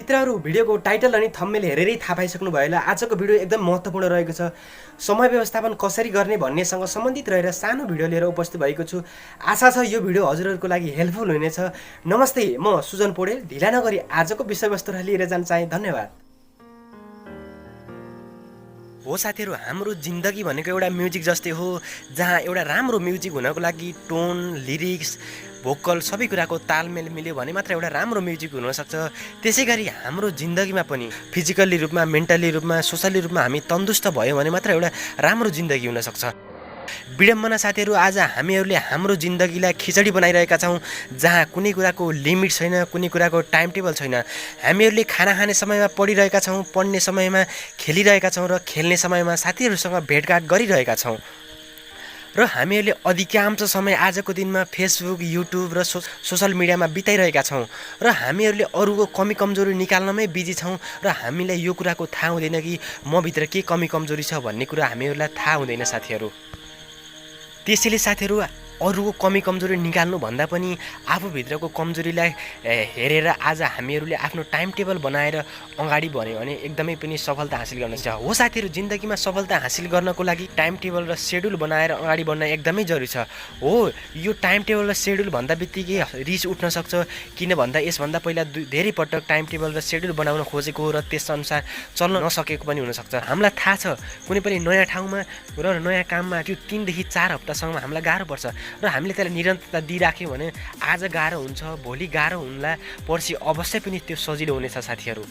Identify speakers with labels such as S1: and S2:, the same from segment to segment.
S1: मित्रहरू भिडियोको टाइटल अनि थम्बनेल हेरेरै थाहा पाइसक्नु भयो होला। आजको भिडियो एकदम महत्त्वपूर्ण रहेको छ। समय व्यवस्थापन कसरी गर्ने भन्नेसँग सम्बन्धित रहेर सानो भिडियो लिएर उपस्थित भएको छु। आशा छ यो भिडियो हजुरहरूको लागि हेल्पफुल हुनेछ। नमस्ते, म सुजन पौडेल। ढिला नगरी आजको विषयवस्तुलाई लिएर जान चाहे। धन्यवाद। हो साथीहरू, हाम्रो जिन्दगी भनेको एउटा म्युजिक जस्तै हो, जहाँ एउटा राम्रो म्युजिक हुनको लागि टोन, लिरिक्स, भोकल सबै कुराको तालमेल मिल्यो भने मात्र एउटा राम्रो म्युजिक हुनसक्छ। त्यसै गरी हाम्रो जिन्दगीमा पनि फिजिकल्ली रूपमा, मेन्टल्ली रूपमा, सोसल्ली रूपमा हामी तन्दुरुस्त भयो भने मात्र एउटा राम्रो जिन्दगी हुनसक्छ। विडम्बना साथीहरू, आज हामीहरूले हाम्रो जिन्दगीलाई खिचडी बनाइरहेका छौँ, जहाँ कुनै कुराको लिमिट छैन, कुनै कुराको टाइम टेबल छैन। हामीहरूले खाना खाने समयमा पढिरहेका छौँ, पढ्ने समयमा खेलिरहेका छौँ र खेल्ने समयमा साथीहरूसँग भेटघाट गरिरहेका छौँ। र हामीहरूले अधिकांश समय आजको दिनमा फेसबुक, युट्युब र सोसल मिडियामा बिताइरहेका छौँ र हामीहरूले अरूको कमी कमजोरी निकाल्नमै बिजी छौँ र हामीलाई यो कुराको थाहा हुँदैन कि मभित्र के कमी कमजोरी छ भन्ने कुरा हामीहरूलाई थाहा हुँदैन साथीहरू। त्यसैले साथीहरू, अरूको कमी कमजोरी निकाल्नु भन्दा पनि आफूभित्रको कमजोरीलाई हेरेर आज हामीहरूले आफ्नो टाइम टेबल बनाएर अगाडि बढ्यो भने एकदमै पनि सफलता हासिल गर्न सक्छ। हो साथीहरू, जिन्दगीमा सफलता हासिल गर्नको लागि टाइम टेबल र सेड्युल बनाएर अगाडि बढ्न एकदमै जरुरी छ। हो, यो टाइम टेबल र सेड्युल भन्दा बित्तिकै रिस उठ्न सक्छ, किन भन्दा यसभन्दा पहिला धेरै पटक टाइम टेबल र सेड्युल बनाउन खोजेको र त्यसअनुसार चल्न नसकेको पनि हुनसक्छ। हामीलाई थाहा छ कुनै पनि नयाँ ठाउँमा र नयाँ काममा त्यो 3 देखि 4 हप्तासम्म हामीलाई गाह्रो पर्छ र हामीले त्यसलाई निरन्तरता दिइराख्यौँ भने आज गाह्रो हुन्छ, भोलि गाह्रो हुन्ला, पर्सि अवश्य पनि त्यो सजिलो हुनेछ साथीहरू।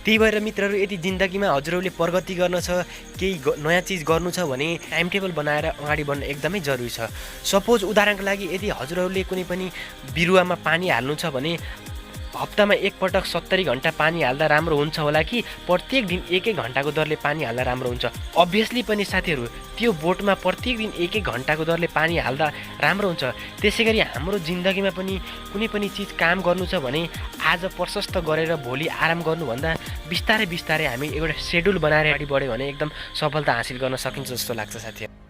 S1: त्यही भएर मित्रहरू, यदि जिन्दगीमा हजुरहरूले प्रगति गर्न छ, केही नयाँ चिज गर्नु छ भने टाइम टेबल बनाएर अगाडि बढ्न एकदमै जरुरी छ। सपोज उदाहरणको लागि, यदि हजुरहरूले कुनै पनि बिरुवामा पानी हाल्नु छ भने हप्तामा एकपटक 70 घन्टा पानी हाल्दा राम्रो हुन्छ होला कि प्रत्येक दिन 1-1 घन्टाको दरले पानी हाल्दा राम्रो हुन्छ? अभियसली पनि साथीहरू, त्यो बोटमा प्रत्येक दिन 1-1 घन्टाको दरले पानी हाल्दा राम्रो हुन्छ। त्यसै गरी हाम्रो जिन्दगीमा पनि कुनै पनि चिज काम गर्नु छ भने आज प्रशस्त गरेर भोलि आराम गर्नुभन्दा बिस्तारै बिस्तारै हामी एउटा सेड्युल बनाएर अगाडि बढ्यो भने एकदम सफलता हासिल गर्न सकिन्छ जस्तो लाग्छ साथीहरू।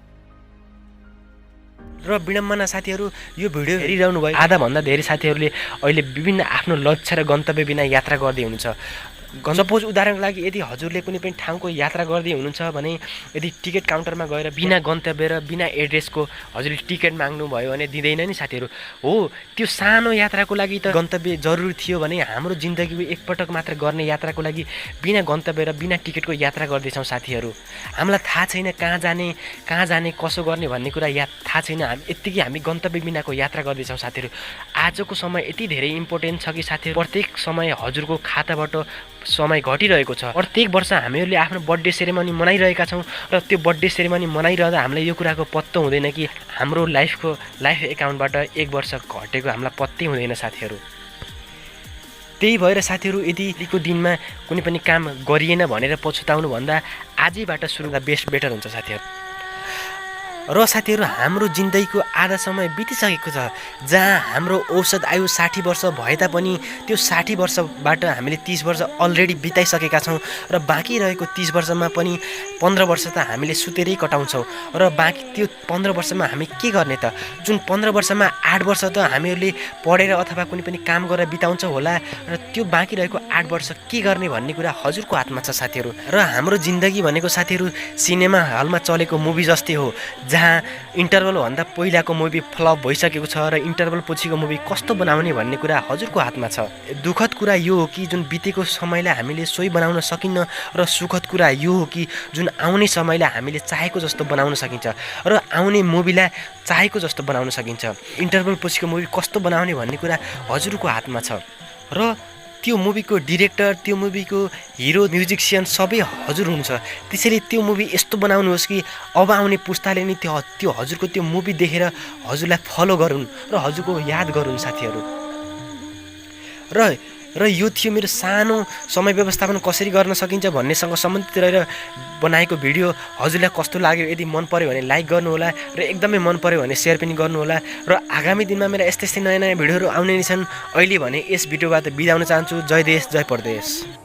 S1: र विडम्बना साथीहरू, यो भिडियो हेरिरहनु भयो आधाभन्दा धेरै साथीहरूले अहिले विभिन्न आफ्नो लक्ष्य र गन्तव्य बिना यात्रा गर्दै हुनुहुन्छ। सपोज उदाहरणको लागि, यदि हजुरले कुनै पनि ठाउँको यात्रा गर्दै हुनुहुन्छ भने यदि टिकट काउन्टरमा गएर बिना गन्तव्य र बिना एड्रेसको हजुरले टिकट माग्नुभयो भने दिँदैन नि साथीहरू। हो, त्यो सानो यात्राको लागि त गन्तव्य जरुरी थियो भने हाम्रो जिन्दगीमा एकपटक मात्र गर्ने यात्राको लागि बिना गन्तव्य र बिना टिकटको यात्रा गर्दैछौँ साथीहरू। हामीलाई थाहा छैन कहाँ जाने कसो गर्ने भन्ने कुरा थाहा छैन। यत्तिकै हामी गन्तव्य बिनाको यात्रा गर्दैछौँ साथीहरू। आजको समय यति धेरै इम्पोर्टेन्ट छ कि साथीहरू, प्रत्येक समय हजुरको खाताबाट समय घटिरहेको छ। प्रत्येक वर्ष हामीहरूले आफ्नो बर्थडे सेरेमनी मनाइरहेका छौँ र त्यो बर्थडे सेरेमनी मनाइरहँदा हामीलाई यो कुराको पत्तो हुँदैन कि हाम्रो लाइफ एकाउन्टबाट 1 वर्ष घटेको हामीलाई पत्तै हुँदैन साथीहरू। त्यही भएर साथीहरू, यदिको दिनमा कुनै पनि काम गरिएन भनेर पछुताउनु भन्दा आजैबाट सुरु गर्दा बेटर हुन्छ साथीहरू। र साथीहरू, हाम्रो जिन्दगीको आधा समय बितिसकेको छ, जहाँ हाम्रो औसत आयु 60 वर्ष भए तापनि त्यो 60 वर्षबाट हामीले 30 वर्ष अलरेडी बिताइसकेका छौँ र बाँकी रहेको 30 वर्षमा पनि 15 वर्ष त हामीले सुतेरै कटाउँछौँ र बाँकी त्यो 15 वर्षमा हामी के गर्ने त? जुन 15 वर्षमा 8 वर्ष त हामीहरूले पढेर अथवा कुनै पनि काम गरेर बिताउँछ होला र त्यो बाँकी रहेको 8 वर्ष के गर्ने भन्ने कुरा हजुरको हातमा छ साथीहरू। र हाम्रो जिन्दगी भनेको साथीहरू सिनेमा हलमा चलेको मुभी जस्तै हो, जहाँ इन्टरभलभन्दा पहिलाको मुभी फ्लप भइसकेको छ र इन्टरभल पछिको मुभी कस्तो बनाउने भन्ने कुरा हजुरको हातमा छ। दुःखद कुरा यो हो कि जुन बितेको समयलाई हामीले सोही बनाउन सकिन्न र सुखद कुरा यो हो कि जुन आउने समयलाई हामीले चाहेको जस्तो बनाउन सकिन्छ र आउने मुभीलाई चाहेको जस्तो बनाउन सकिन्छ। इन्टरभल पछिको मुभी कस्तो बनाउने भन्ने कुरा हजुरको हातमा छ र त्यो मुभीको डिरेक्टर, त्यो मुभीको हिरो, म्युजिसियन सबै हजुर हुनुहुन्छ। त्यसैले त्यो मुभी यस्तो बनाउनुहोस् कि अब आउने पुस्ताले नि त्यो हजुरको त्यो मुभी देखेर हजुरलाई फलो गरून् र हजुरको याद गरून् साथीहरू। र यो थियो मेरो सानो समय व्यवस्थापन कसरी गर्न सकिन्छ भन्नेसँग सम्बन्धित रहेर बनाएको भिडियो। हजुरलाई कस्तो लाग्यो? यदि मन पर्यो भने लाइक गर्नुहोला र एकदमै मन पर्यो भने सेयर पनि गर्नुहोला। र आगामी दिनमा मेरा यस्तै नयाँ भिडियोहरू आउने नै छन्। अहिले भने यस भिडियोबाट बिदा हुन चाहन्छु। जय देश, जय परदेश।